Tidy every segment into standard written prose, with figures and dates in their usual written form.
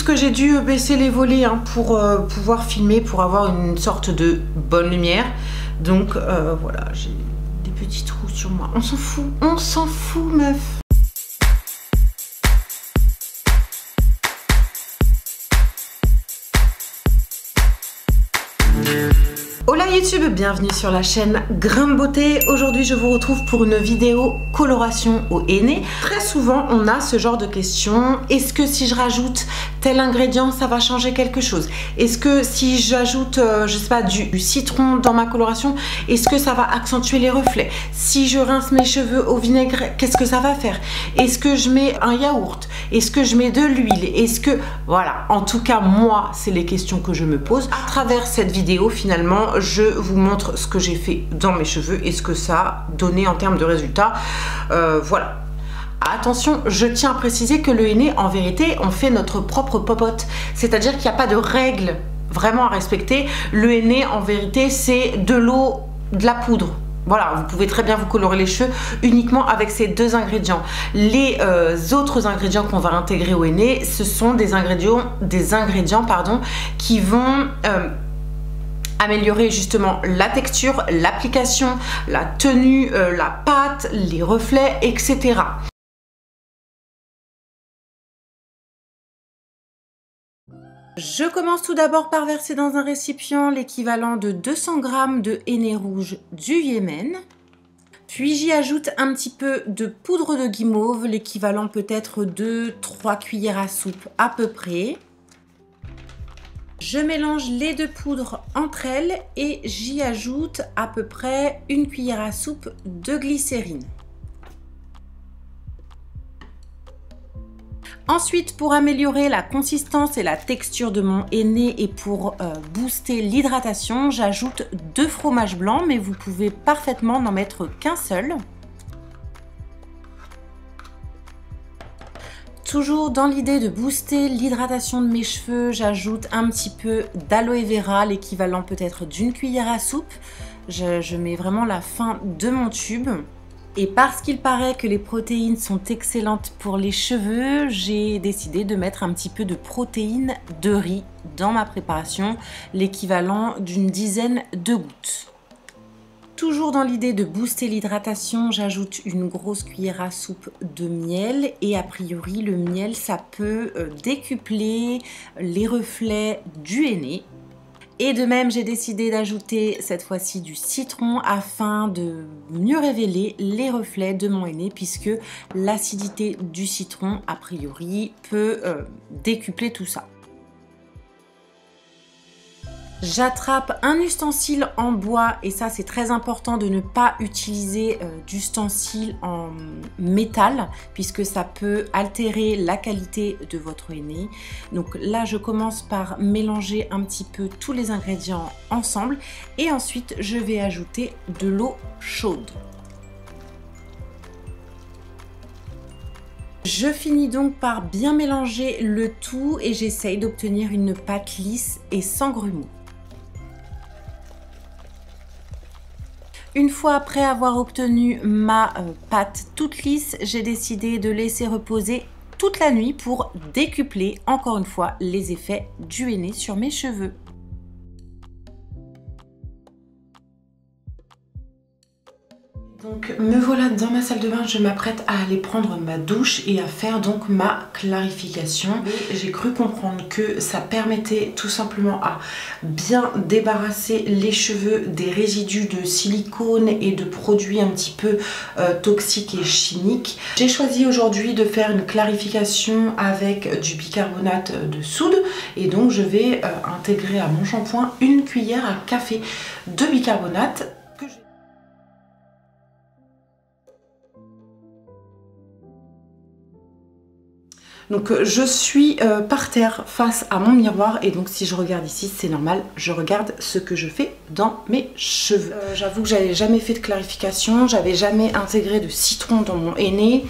que j'ai dû baisser les volets hein, pour pouvoir filmer, pour avoir une sorte de bonne lumière. Donc voilà, j'ai des petits trous sur moi. On s'en fout meuf. Hola YouTube, bienvenue sur la chaîne Grain de Beauté. Aujourd'hui je vous retrouve pour une vidéo coloration au henné. Très souvent on a ce genre de questions. Est-ce que si je rajoute tel ingrédient ça va changer quelque chose? Est-ce que si j'ajoute je sais pas du citron dans ma coloration, est-ce que ça va accentuer les reflets? Si je rince mes cheveux au vinaigre, qu'est-ce que ça va faire? Est-ce que je mets un yaourt? Est-ce que je mets de l'huile? Est-ce que... Voilà, en tout cas moi c'est les questions que je me pose. À travers cette vidéo finalement je vous montre ce que j'ai fait dans mes cheveux et ce que ça a donné en termes de résultats. Voilà. Attention, je tiens à préciser que le henné, en vérité, on fait notre propre popote. C'est-à-dire qu'il n'y a pas de règles vraiment à respecter. Le henné, en vérité, c'est de l'eau, de la poudre. Voilà, vous pouvez très bien vous colorer les cheveux uniquement avec ces deux ingrédients. Les autres ingrédients qu'on va intégrer au henné, ce sont des ingrédients qui vont... améliorer justement la texture, l'application, la tenue, la pâte, les reflets, etc. Je commence tout d'abord par verser dans un récipient l'équivalent de 200 g de henné rouge du Yémen. Puis j'y ajoute un petit peu de poudre de guimauve, l'équivalent peut-être de 3 cuillères à soupe à peu près. Je mélange les deux poudres entre elles et j'y ajoute à peu près une cuillère à soupe de glycérine. Ensuite, pour améliorer la consistance et la texture de mon henné et pour booster l'hydratation, j'ajoute 2 fromages blancs, mais vous pouvez parfaitement n'en mettre qu'un seul. Toujours dans l'idée de booster l'hydratation de mes cheveux, j'ajoute un petit peu d'aloe vera, l'équivalent peut-être d'une cuillère à soupe. Je mets vraiment la fin de mon tube. Et parce qu'il paraît que les protéines sont excellentes pour les cheveux, j'ai décidé de mettre un petit peu de protéines de riz dans ma préparation, l'équivalent d'une dizaine de gouttes. Toujours dans l'idée de booster l'hydratation, j'ajoute une grosse cuillère à soupe de miel et a priori le miel ça peut décupler les reflets du henné. Et de même j'ai décidé d'ajouter cette fois-ci du citron afin de mieux révéler les reflets de mon henné puisque l'acidité du citron a priori peut décupler tout ça. J'attrape un ustensile en bois et ça c'est très important de ne pas utiliser d'ustensile en métal puisque ça peut altérer la qualité de votre henné. Donc là je commence par mélanger un petit peu tous les ingrédients ensemble et ensuite je vais ajouter de l'eau chaude. Je finis donc par bien mélanger le tout et j'essaye d'obtenir une pâte lisse et sans grumeaux. Une fois après avoir obtenu ma pâte toute lisse, j'ai décidé de laisser reposer toute la nuit pour décupler encore une fois les effets du henné sur mes cheveux. Donc me voilà dans ma salle de bain, je m'apprête à aller prendre ma douche et à faire donc ma clarification. J'ai cru comprendre que ça permettait tout simplement à bien débarrasser les cheveux des résidus de silicone et de produits un petit peu toxiques et chimiques. J'ai choisi aujourd'hui de faire une clarification avec du bicarbonate de soude et donc je vais intégrer à mon shampoing une cuillère à café de bicarbonate. Donc je suis par terre face à mon miroir et donc si je regarde ici c'est normal, je regarde ce que je fais dans mes cheveux. J'avoue que j'avais jamais fait de clarification, j'avais jamais intégré de citron dans mon henné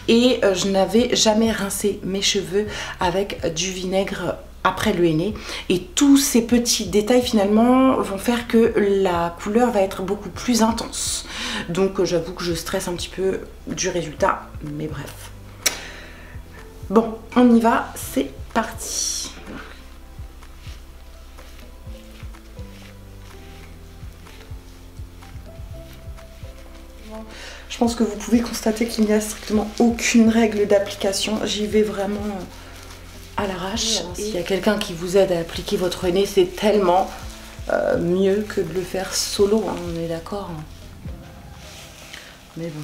et je n'avais jamais rincé mes cheveux avec du vinaigre après le henné et tous ces petits détails finalement vont faire que la couleur va être beaucoup plus intense. Donc j'avoue que je stresse un petit peu du résultat, mais bref. Bon, on y va, c'est parti. Je pense que vous pouvez constater qu'il n'y a strictement aucune règle d'application. J'y vais vraiment à l'arrache. S'il y a quelqu'un qui vous aide à appliquer votre henné, c'est tellement mieux que de le faire solo, hein, on est d'accord. Mais bon.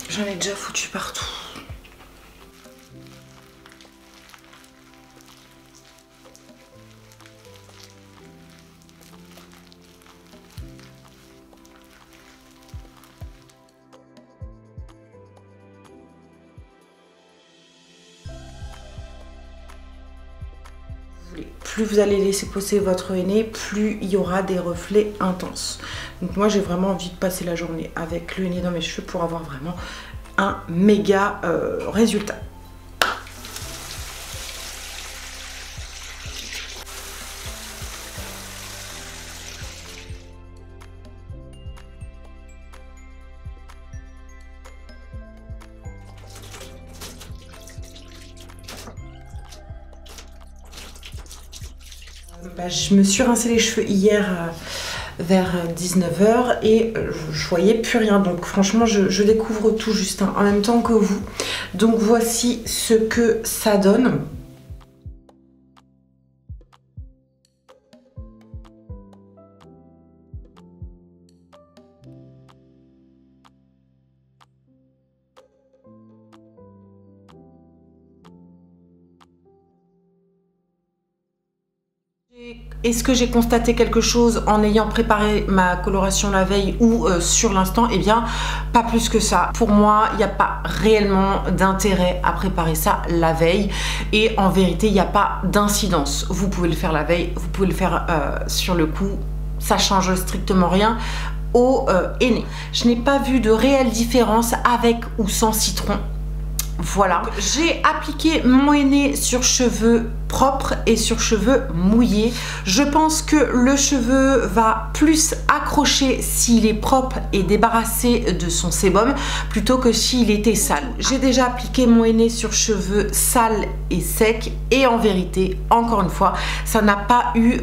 J'en ai déjà foutu partout. Plus vous allez laisser poser votre henné, plus il y aura des reflets intenses. Donc moi j'ai vraiment envie de passer la journée avec le henné dans mes cheveux pour avoir vraiment un méga résultat. Je me suis rincé les cheveux hier vers 19 h et je voyais plus rien. Donc franchement, je découvre tout juste en même temps que vous. Donc voici ce que ça donne. Est-ce que j'ai constaté quelque chose en ayant préparé ma coloration la veille ou sur l'instant? Eh bien, pas plus que ça. Pour moi, il n'y a pas réellement d'intérêt à préparer ça la veille. Et en vérité, il n'y a pas d'incidence. Vous pouvez le faire la veille, vous pouvez le faire sur le coup. Ça change strictement rien au henné. Je n'ai pas vu de réelle différence avec ou sans citron. Voilà, j'ai appliqué mon henné sur cheveux propres et sur cheveux mouillés. Je pense que le cheveu va plus accrocher s'il est propre et débarrassé de son sébum plutôt que s'il était sale. J'ai déjà appliqué mon henné sur cheveux sales et secs et en vérité, encore une fois, ça n'a pas eu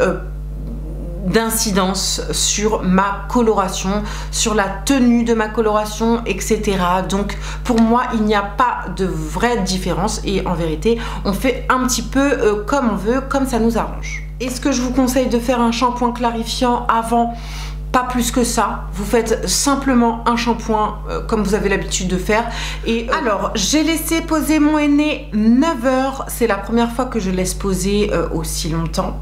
d'incidence sur ma coloration, sur la tenue de ma coloration, etc. Donc pour moi il n'y a pas de vraie différence et en vérité on fait un petit peu comme on veut, comme ça nous arrange. Est-ce que je vous conseille de faire un shampoing clarifiant avant? Pas plus que ça, vous faites simplement un shampoing comme vous avez l'habitude de faire. Et alors, j'ai laissé poser mon henné 9 h, c'est la première fois que je laisse poser aussi longtemps.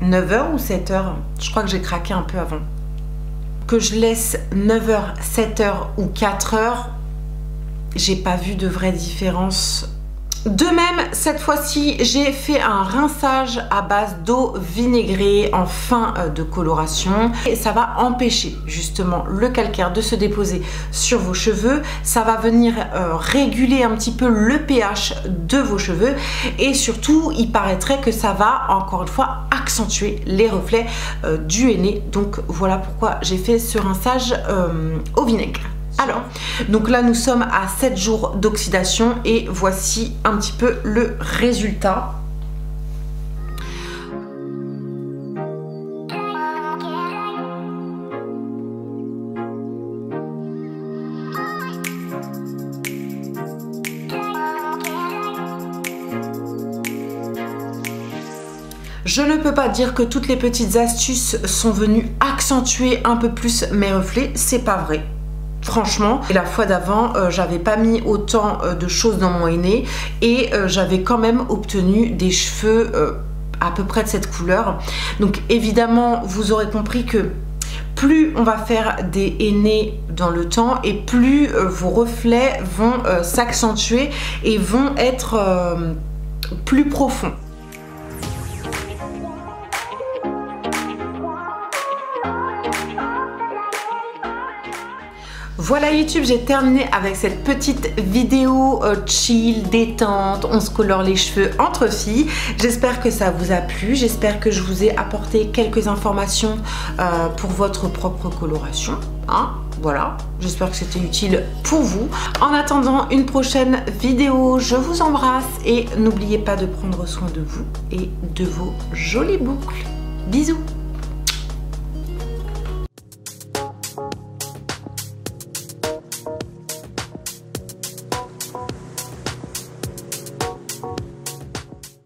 9 h ou 7 h? Je crois que j'ai craqué un peu avant. Que je laisse 9 h, 7 h ou 4 h, j'ai pas vu de vraie différence. De même, cette fois-ci, j'ai fait un rinçage à base d'eau vinaigrée en fin de coloration. Et ça va empêcher justement le calcaire de se déposer sur vos cheveux. Ça va venir réguler un petit peu le pH de vos cheveux. Et surtout, il paraîtrait que ça va, encore une fois, accentuer les reflets du henné. Donc voilà pourquoi j'ai fait ce rinçage au vinaigre. Alors, donc là nous sommes à 7 jours d'oxydation et voici un petit peu le résultat. Je ne peux pas dire que toutes les petites astuces sont venues accentuer un peu plus mes reflets, c'est pas vrai. Franchement, et la fois d'avant, j'avais pas mis autant de choses dans mon henné et j'avais quand même obtenu des cheveux à peu près de cette couleur. Donc évidemment, vous aurez compris que plus on va faire des hennées dans le temps et plus vos reflets vont s'accentuer et vont être plus profonds. Voilà YouTube, j'ai terminé avec cette petite vidéo chill, détente, on se colore les cheveux entre filles. J'espère que ça vous a plu, j'espère que je vous ai apporté quelques informations pour votre propre coloration. Hein, voilà, j'espère que c'était utile pour vous. En attendant une prochaine vidéo, je vous embrasse et n'oubliez pas de prendre soin de vous et de vos jolies boucles. Bisous!